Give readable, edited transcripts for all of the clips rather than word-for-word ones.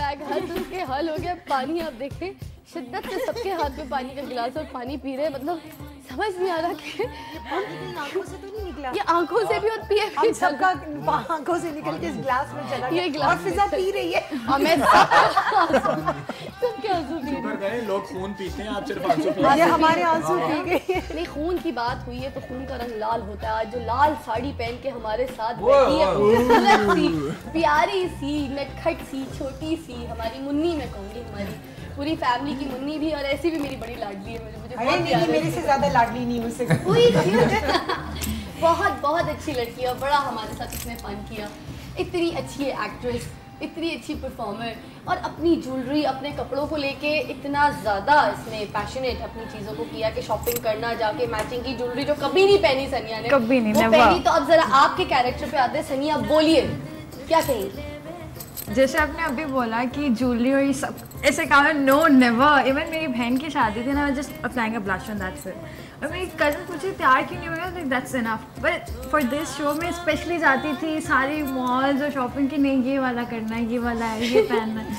Bag हाथ के हल हो गया। पानी आप देखें, शिद्दत से सबके हाथ में पानी का गिलास और पानी पी रहे, मतलब समझ नहीं आ रहा कि आंखों से तो नहीं निकला, ये आंखों से भी और पिए हम सबका आंखों से निकल के इस गिलास में चला गया और फिजा पी रही है। हमें तुम क्या आंसू पी रहे हो? लोग खून पीते हैं, आप सिर्फ आंसू पी रहे हैं। ये हमारे आंसू पी गए। नहीं, खून की बात हुई है तो खून का रंग लाल होता है। आज जो लाल साड़ी पहन के हमारे साथ बैठी है, खूबसूरत सी, प्यारी सी, नटखट सी, छोटी सी हमारी मुन्नी, मैं कहूँगी हमारी पूरी फैमिली की मुन्नी भी, और ऐसी भी मेरी बड़ी लाडली है। मुझे बहुत नहीं, मेरे से ज्यादा लाडली नहीं मुझसे। बहुत बहुत अच्छी लड़की है और बड़ा हमारे साथ इसने फन किया। इतनी अच्छी एक्ट्रेस, इतनी अच्छी परफॉर्मर, और अपनी ज्वेलरी, अपने कपड़ों को लेके इतना ज़्यादा इसने पैशनेट अपनी चीज़ों को किया कि शॉपिंग करना, जाके मैचिंग की ज्वेलरी जो कभी नहीं पहनी सनिया ने, कभी नहीं, वो पहनी। तो अब जरा आपके कैरेक्टर पे आते हैं। सनिया बोलिए, क्या कहेंगे? जैसे आपने अभी बोला कि ज्वेलरी और ये सब ऐसे कहा, नो नेवर। इवन मेरी बहन की शादी थी ना, just applying a blush on that's it. और मेरी कज़न पूछी तैयार क्यों नहीं हुआ, like that's enough. But for this show में स्पेशली जाती थी सारी मॉल्स और शॉपिंग की, नहीं ये वाला करना है, ये वाला है, ये पहनना है।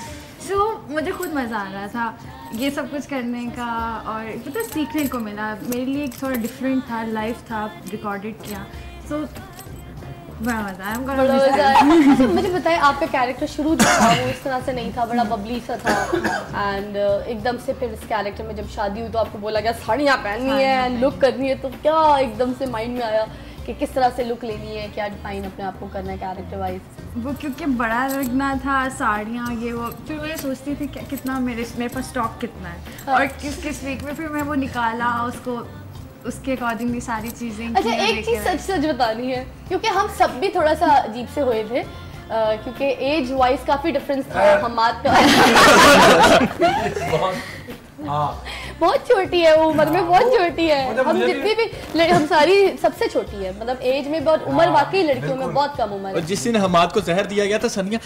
सो मुझे खुद मज़ा आ रहा था ये सब कुछ करने का, और मतलब सीखने को मिला। मेरे लिए एक थोड़ा डिफरेंट था, लाइव था, रिकॉर्डेड किया। सो बड़ा मजा आया। अच्छा मुझे बताएं, आपका कैरेक्टर शुरू जो था वो इस तरह से नहीं था, बड़ा बबली सा था, एंड एकदम से फिर इस कैरेक्टर में जब शादी हुई तो आपको बोला गया साड़ियाँ पहननी है एंड लुक करनी है, तो क्या एकदम से माइंड में आया कि किस तरह से लुक लेनी है, क्या डिफाइन अपने आप को करना है कैरेक्टर वाइज? वो क्योंकि बड़ा लगना था, साड़ियाँ ये वो, फिर मैं सोचती थी कितना मेरे पास स्टॉक कितना है और किस वीक में, फिर मैं वो निकाला उसको, उसके अकॉर्डिंगली सारी चीज़ें। अच्छा एक चीज़ सच सच बतानी है, क्योंकि हम सब भी थोड़ा सा अजीब से हुए थे, क्योंकि एज वाइज काफ़ी डिफरेंस था। हमाद का बहुत छोटी है, वो उम्र में बहुत छोटी है। हम जितनी भी, हम सारी सबसे छोटी है, मतलब एज में बहुत, उम्र वाकई लड़कियों में बहुत कम उम्र है। और जिस दिन हमाद को जहर दिया गया था सनिया,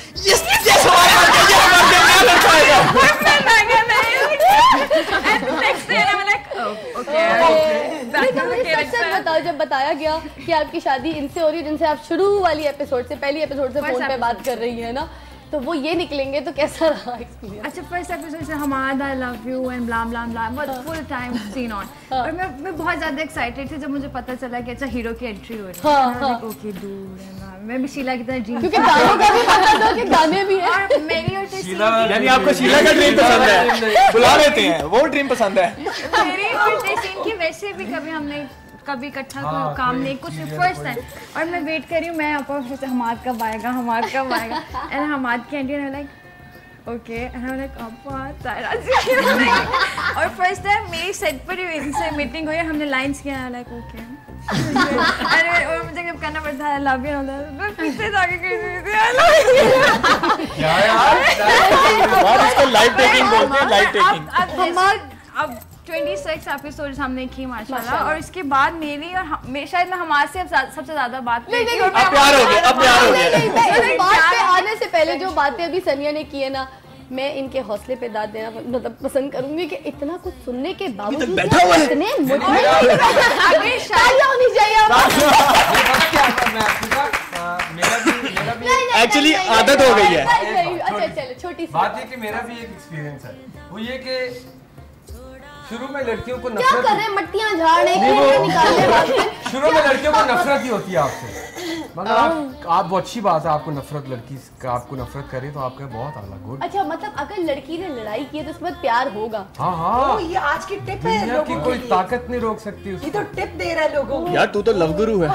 बताओ, जब बताया गया कि आपकी शादी इनसे हो रही है जिनसे आप शुरू वाली एपिसोड से, पहली एपिसोड से फोन पे बात कर रही है ना, तो वो ये निकलेंगे तो कैसा रहा एक्सपीरियंस? अच्छा फर्स्ट एपिसोड से Hamad I love you and blam blam blam, but full time scene on. और मैं बहुत ज़्यादा एक्साइटेड थी जब मुझे पता चला कि अच्छा हीरो की एंट्री हो रही है। ओके डूड, मैं भी शीला की तरह ड्रीम, क्योंकि गानों का भी पता था कि गाने भी हैं। और मेरी और शीला, यानी आपको शीला का ड्रीम पसंद है, बुला लेते हैं, वो ड्रीम पसंद है। मेरी और टेसिन की वैसे भी कभी हमने कभी इकट्ठा कोई काम नहीं, कुछ फर्स्ट टाइम। और मैं वेट कर रही हूँ, मैं आपको हमाद कब आएगा, हमाद कब आएगा, एंड हमाद की entry like okay, and I like और फर्स्ट टाइम मेरी सेट पर ही इनसे मीटिंग हुई, हमने लाइंस किया, लाइक ओके। और मुझे जब करना पड़ता है लव यू, मैं पीछे जाके कर रही थी आई लव यू। क्या यार इसको लाइव टेकिंग बोलते हैं, लाइव टेकिंग। अब 26 एपिसोड हमने की माशाल्लाह, और इसके बाद मेरी और शायद मैं हमारे से सबसे ज्यादा बात अब प्यार हो गया, अब प्यार हो गया। बात पे आने से पहले जो बातें अभी सनिया ने की है ना, मैं इनके हौसले पे दाद देना मतलब पसंद करूंगी कि इतना कुछ सुनने के बावजूद बैठा हुआ है, इतने अभी शायद होनी चाहिए। एक्चुअली आदत हो गई है। अच्छा चलो, छोटी सी बात ये कि मेरा भी एक एक्सपीरियंस है, वो ये कि शुरू में लड़कियों को क्या कर रहे हैं, मट्टियां झाड़ रहे हैं, शुरू में लड़कियों को नफरत ही होती है आपसे, मगर आप वो अच्छी बात है, आपको नफरत लड़की का आपको नफरत करे तो आपका बहुत आला गुड। अच्छा मतलब अगर लड़की ने लड़ाई की है तो उसके बाद प्यार होगा। हाँ हाँ, ये आज की टिप है, दुनिया की कोई ताकत नहीं रोक सकती उसको। ये तो टिप दे रहा है लोगों को। यार तू तो लव गुरु है।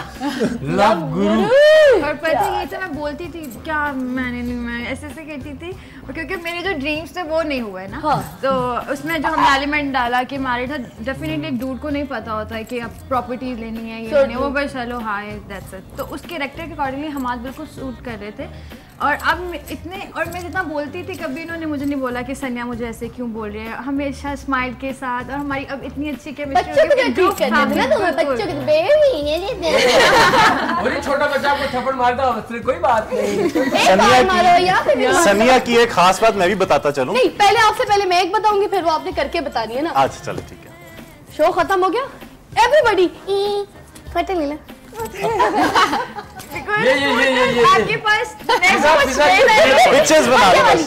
लव गुरु। और पता है ये तो मैं बोलती थी क्या, मैं ऐसे कहती थी, क्योंकि मेरे जो ड्रीम्स थे वो नहीं हुए ना। हाँ। तो उसमें जो हमने एलिमेंट डाला कि मैरिड था, डेफिनेटली एक डूड को नहीं पता होता है कि अब प्रॉपर्टीज लेनी है, ये लेनी है, वो बस चलो हाय दैट्स इट। तो उस कैरेक्टर के अकॉर्डिंगली हम आज बिल्कुल सूट कर रहे थे। और अब इतने, और मैं जितना बोलती थी कभी इन्होंने मुझे नहीं बोला कि सनिया मुझे ऐसे क्यों बोल रही है, हमेशा स्माइल के साथ, और हमारी अब इतनी अच्छी केमिस्ट्री। बच्चों को ठीक करते थे ना, तो बच्चों के बेबी और छोटा बच्चा आपको थप्पड़ मारता है, कोई बात नहीं। सनिया की एक खास बात मैं भी बताता चलूं। नहीं पहले आपसे पहले मैं एक बताऊंगी, फिर वो आपने करके बतानी है ना। अच्छा चलो ठीक है। शो खत्म हो गया, एवरीबॉडी फटे ले ले। ये आपके पास पिक्चर्स बना लो बस।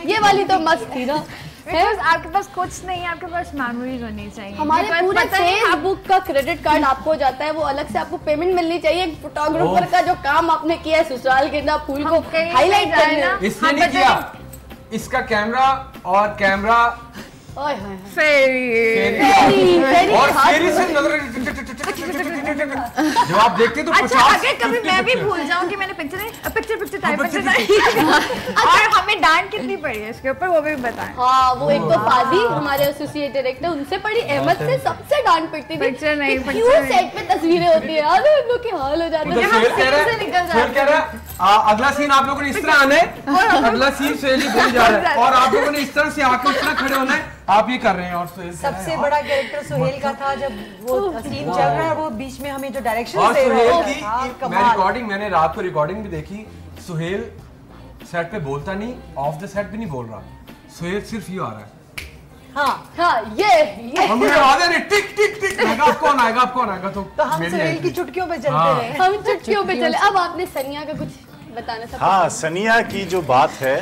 ये वाली तो मस्त थी ना। Because आपके पास कुछ नहीं है, आपके पास मेमोरीज होनी चाहिए। हमारे पूरे फेसबुक का क्रेडिट कार्ड आपको हो जाता है, वो अलग से आपको पेमेंट मिलनी चाहिए। एक फोटोग्राफर का जो काम आपने किया है ससुराल के ना फूल को हाईलाइट करना, इसने नहीं किया। इसका कैमरा और कैमरा और फेरी से नजर जब आप देखते तो अच्छा, अगर कभी मैं भी भूल जाऊं कि मैंने पिक्चर टाइप और हमें डांट कितनी पड़ी है इसके ऊपर, वो भी बताएं। हाँ, वो एक तो फादी हमारे एसोसिएट डायरेक्टर, उनसे पड़ी, अहमद से सबसे डांट पड़ती थी। पिक्चर नहीं, क्यों सेट पे तस्वीरें होती है यार, उन लोग के हाल हो जाते हैं। अगला सीन आप लोगों ने इस तरह आना है, अगला सीन सहेली भूल जा रहा है और आप लोगों ने इस तरह से आके इस तरह खड़े होना है, आप ये कर रहे हैं। और सबसे बड़ा कैरेक्टर सुहेल का था, जब वो सीन चल रहा है, वो बीच में हमें जो डायरेक्शन और दे सुहेल रहा की था, मैंने रात को रिकॉर्डिंग भी देखी। सुहेल सेट पे बोलता नहीं, ऑफ द सेट भी नहीं बोल रहा, सुहेल सिर्फ ये आ रहा है। हाँ, ये और मुझे आवाज़ आ रही टिक टिक टिक, अब कौन आएगा, अब कौन आएगा, तो हम सुहेल की चुटकियों पे चलते रहे। हम चुटकियों पे चले। अब आपने सनिया का कुछ बताना था? हाँ, सनिया की जो बात है,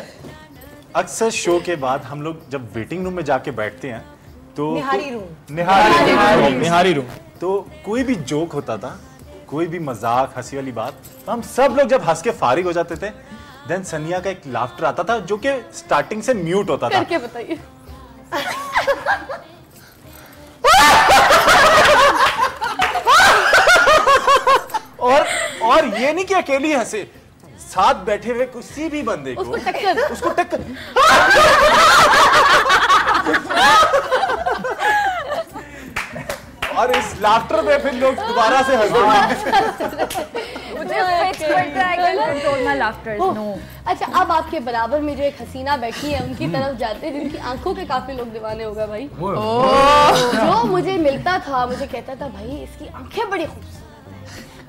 अक्सर शो के बाद हम लोग जब वेटिंग रूम में जाके बैठते हैं तो निहारी रूम, तो कोई भी जोक होता था, कोई भी मजाक हंसी वाली बात, तो हम सब लोग जब हंस के फारिग हो जाते थे, देन सनिया का एक लाफ्टर आता था जो कि स्टार्टिंग से म्यूट होता था। करके बताइए। और ये नहीं कि अकेली हंसे, साथ बैठे हुए किसी भी बंदे को उसको टक्कर और इस लाफ्टर पे फिर लोग दोबारा से अच्छा, अब आपके बराबर में जो एक हसीना बैठी है, उनकी तरफ जाते हैं जिनकी आंखों के काफी लोग दीवाने होगा भाई। जो मुझे मिलता था, मुझे कहता था भाई इसकी आंखें बड़ी खूबसूरत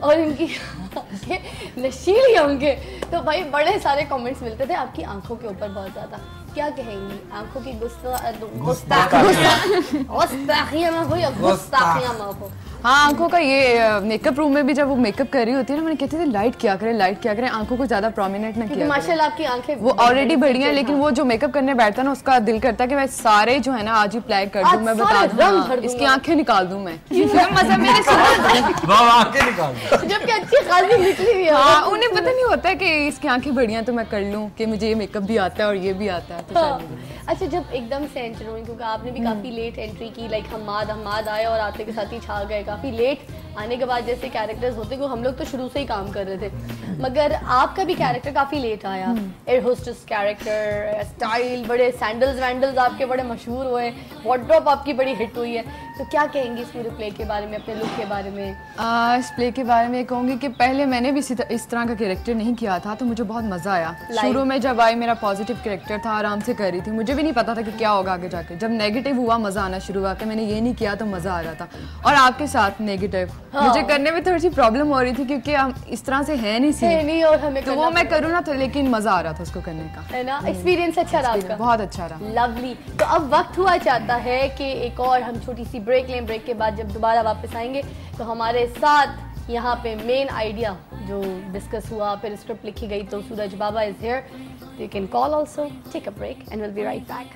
और इनकी आंखें नशीली होंगे, तो भाई बड़े सारे कमेंट्स मिलते थे आपकी आंखों के ऊपर बहुत ज्यादा। क्या कहेंगी, आंखों की गुस्ताखियां माफ हो या गुस्ताखियां माफ हो? हाँ, आंखों का ये मेकअप रूम में भी जब वो मेकअप कर रही होती है ना, मैंने कहती थी लाइट क्या करें, आंखों को ज्यादा प्रोमिनेंट ना किया। माशाल्लाह आपकी आंखें वो ऑलरेडी बढ़िया है, लेकिन वो जो मेकअप करने बैठता है ना, उसका दिल करता है कि मैं सारे जो है ना आज ही प्लाई कर दूं, मैं बता दूं, इसकी आंखें निकाल दूं मैं। मतलब मैंने सुना आंखें निकाल दूं, जबकि अच्छी खासी निकली हुई है। हाँ, उन्हें पता नहीं होता है कि इसकी आंखें बढ़िया तो मैं कर लूं, कि मुझे ये मेकअप भी आता है और ये भी आता है। अच्छा, जब एकदम से एंटर हुई, क्योंकि आपने भी काफी लेट एंट्री की, लाइक हम्माद आए और आते के साथ ही छा गए, काफी लेट आने के बाद जैसे कैरेक्टर्स होते हैं, हम लोग तो शुरू से ही काम कर रहे थे, मगर आपका भी कैरेक्टर काफी लेट आया। एयर होस्टेस कैरेक्टर, स्टाइल, बड़े सैंडल्स आपके बड़े मशहूर हुए, वार्डरोब आपकी बड़ी हिट हुई है, तो क्या कहेंगी इस पूरे प्ले के बारे में, अपने लुक के बारे में? इस प्ले के बारे में कहूँगी कि पहले मैंने भी इस तरह का कैरेक्टर नहीं किया था, तो मुझे बहुत मजा आया। शुरू में जब आई, मेरा पॉजिटिव कैरेक्टर था, आराम से कर रही थी, मुझे भी नहीं पता था कि क्या होगा आगे जाके। जब नेगेटिव हुआ, मजा आना शुरू हुआ कि मैंने ये नहीं किया तो मजा आ रहा था। और आपके साथ नेगेटिव मुझे करने में थोड़ी सी प्रॉब्लम हो रही थी, क्योंकि हम इस तरह से है नहीं और हमें तो वो मैं करूँ ना, तो लेकिन मजा आ रहा था उसको करने का, है ना। एक्सपीरियंस अच्छा रहा आपका? बहुत अच्छा रहा। लवली। तो अब वक्त हुआ चाहता है कि एक और हम छोटी सी ब्रेक लें। ब्रेक के बाद जब दोबारा वापस आएंगे तो हमारे साथ यहाँ पे मेन आइडिया जो डिस्कस हुआ, फिर स्क्रिप्ट लिखी गई, तो Suraj Baba is here, you can call also, take a break and will be right back.